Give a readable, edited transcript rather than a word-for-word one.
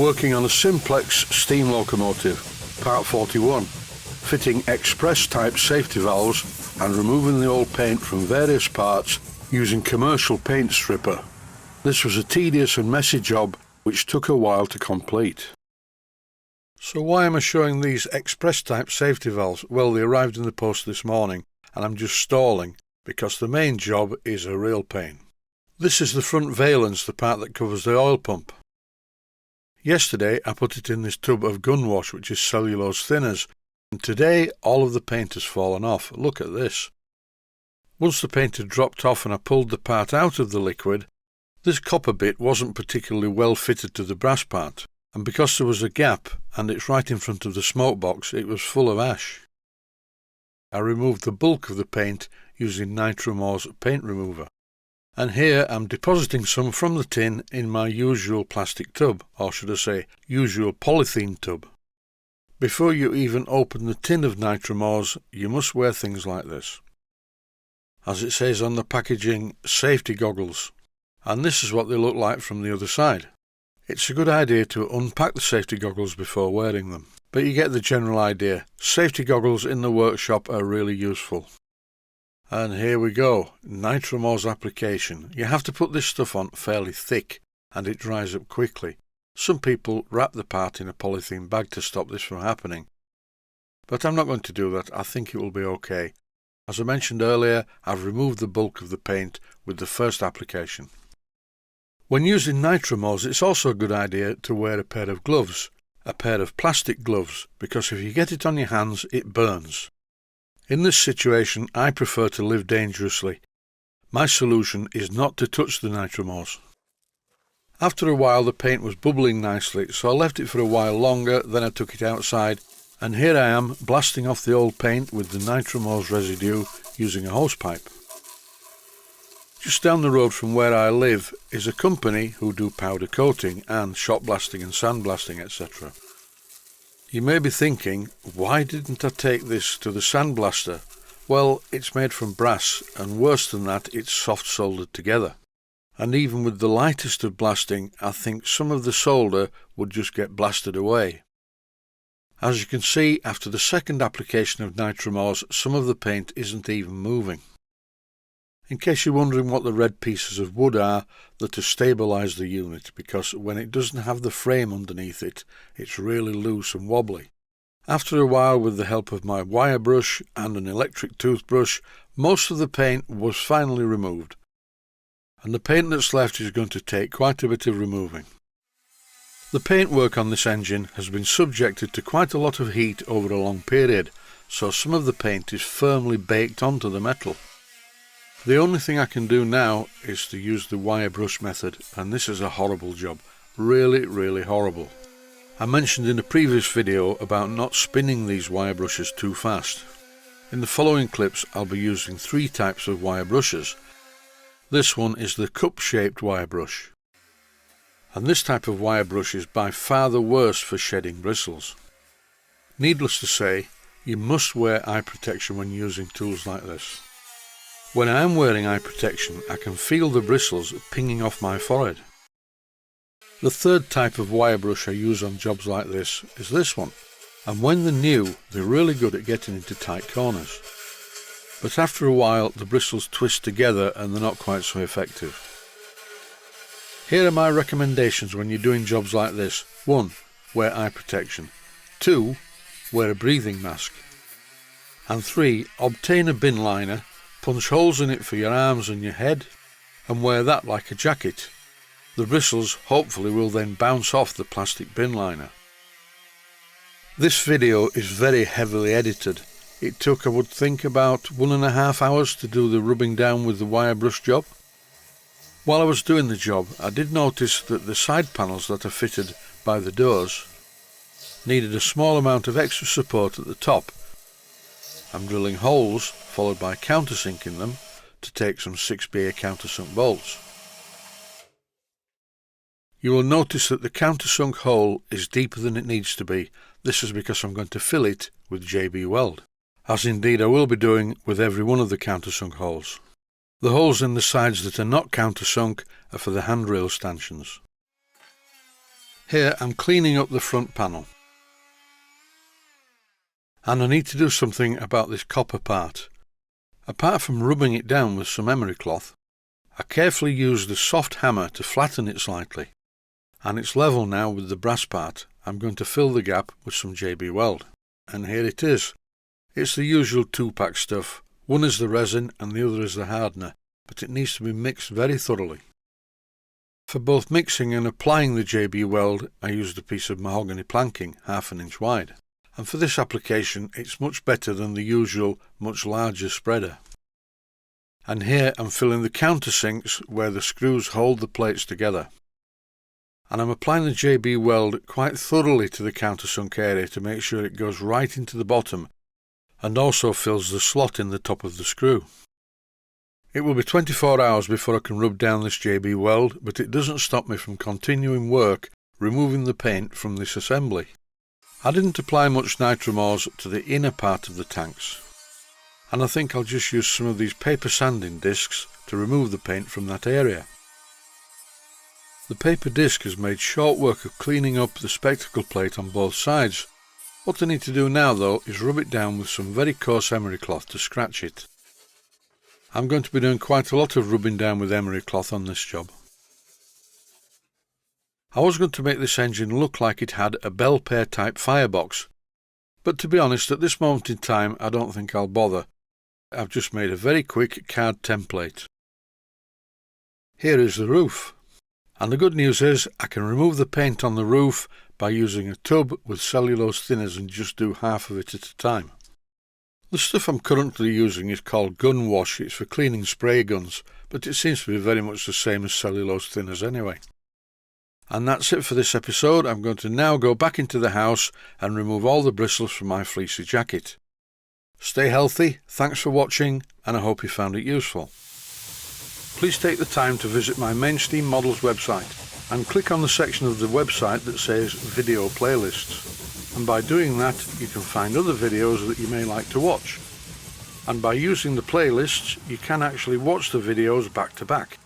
Working on a Simplex steam locomotive, part 41, fitting express type safety valves and removing the old paint from various parts using commercial paint stripper. This was a tedious and messy job which took a while to complete. So why am I showing these express type safety valves? Well, they arrived in the post this morning and I'm just stalling because the main job is a real pain. This is the front valence, the part that covers the oil pump. Yesterday I put it in this tub of gun wash, which is cellulose thinners, and today all of the paint has fallen off. Look at this. Once the paint had dropped off and I pulled the part out of the liquid, this copper bit wasn't particularly well fitted to the brass part, and because there was a gap and it's right in front of the smoke box, it was full of ash. I removed the bulk of the paint using Nitromore's paint remover. And here I'm depositing some from the tin in my usual plastic tub, or should I say usual polythene tub. Before you even open the tin of Nitromore's, you must wear things like this. As it says on the packaging, safety goggles. And this is what they look like from the other side. It's a good idea to unpack the safety goggles before wearing them, but you get the general idea. Safety goggles in the workshop are really useful. And here we go, Nitromore's application. You have to put this stuff on fairly thick and it dries up quickly. Some people wrap the part in a polythene bag to stop this from happening. But I'm not going to do that. I think it will be okay. As I mentioned earlier, I've removed the bulk of the paint with the first application. When using Nitromore's, it's also a good idea to wear a pair of gloves, a pair of plastic gloves, because if you get it on your hands, it burns. In this situation, I prefer to live dangerously. My solution is not to touch the Nitromore's. After a while the paint was bubbling nicely, so I left it for a while longer, then I took it outside, and here I am blasting off the old paint with the Nitromore's residue using a hosepipe. Just down the road from where I live is a company who do powder coating and shot blasting and sandblasting, etc. You may be thinking, why didn't I take this to the sandblaster? Well, it's made from brass, and worse than that, it's soft soldered together. And even with the lightest of blasting, I think some of the solder would just get blasted away. As you can see, after the second application of Nitromore's, some of the paint isn't even moving. In case you're wondering what the red pieces of wood are, they're to stabilise the unit, because when it doesn't have the frame underneath it, it's really loose and wobbly. After a while, with the help of my wire brush and an electric toothbrush, most of the paint was finally removed. And the paint that's left is going to take quite a bit of removing. The paintwork on this engine has been subjected to quite a lot of heat over a long period, so some of the paint is firmly baked onto the metal. The only thing I can do now is to use the wire brush method, and this is a horrible job. Really horrible. I mentioned in a previous video about not spinning these wire brushes too fast. In the following clips I'll be using 3 types of wire brushes. This one is the cup-shaped wire brush. And this type of wire brush is by far the worst for shedding bristles. Needless to say, you must wear eye protection when using tools like this. When I am wearing eye protection, I can feel the bristles pinging off my forehead. The third type of wire brush I use on jobs like this is this one, and when they're new, they're really good at getting into tight corners. But after a while, the bristles twist together and they're not quite so effective. Here are my recommendations when you're doing jobs like this. 1. Wear eye protection. 2. Wear a breathing mask. And 3. Obtain a bin liner, punch holes in it for your arms and your head, and wear that like a jacket. The bristles hopefully will then bounce off the plastic bin liner. This video is very heavily edited. It took, I would think, about 1.5 hours to do the rubbing down with the wire brush job. While I was doing the job, I did notice that the side panels that are fitted by the doors needed a small amount of extra support at the top. I'm drilling holes, followed by countersinking them, to take some 6BA countersunk bolts. You will notice that the countersunk hole is deeper than it needs to be. This is because I'm going to fill it with JB Weld, as indeed I will be doing with every one of the countersunk holes. The holes in the sides that are not countersunk are for the handrail stanchions. Here I'm cleaning up the front panel. And I need to do something about this copper part. Apart from rubbing it down with some emery cloth, I carefully used a soft hammer to flatten it slightly, and it's level now with the brass part. I'm going to fill the gap with some JB Weld, and here it is. It's the usual 2-pack stuff. One is the resin and the other is the hardener, but it needs to be mixed very thoroughly. For both mixing and applying the JB Weld, I used a piece of mahogany planking 1/2 inch wide, and for this application it's much better than the usual much larger spreader. And here I'm filling the countersinks where the screws hold the plates together. And I'm applying the JB Weld quite thoroughly to the countersunk area to make sure it goes right into the bottom and also fills the slot in the top of the screw. It will be 24 hours before I can rub down this JB Weld, but it doesn't stop me from continuing work removing the paint from this assembly. I didn't apply much nitromors to the inner part of the tanks, and I think I'll just use some of these paper sanding discs to remove the paint from that area. The paper disc has made short work of cleaning up the spectacle plate on both sides. What I need to do now though is rub it down with some very coarse emery cloth to scratch it. I'm going to be doing quite a lot of rubbing down with emery cloth on this job. I was going to make this engine look like it had a bell pair type firebox, but to be honest at this moment in time I don't think I'll bother. I've just made a very quick card template. Here is the roof, and the good news is I can remove the paint on the roof by using a tub with cellulose thinners and just do half of it at a time. The stuff I'm currently using is called gun wash. It's for cleaning spray guns, but it seems to be very much the same as cellulose thinners anyway. And that's it for this episode. I'm going to now go back into the house and remove all the bristles from my fleecy jacket. Stay healthy, thanks for watching, and I hope you found it useful. Please take the time to visit my Mainsteam Models website and click on the section of the website that says Video Playlists. And by doing that you can find other videos that you may like to watch. And by using the playlists you can actually watch the videos back to back.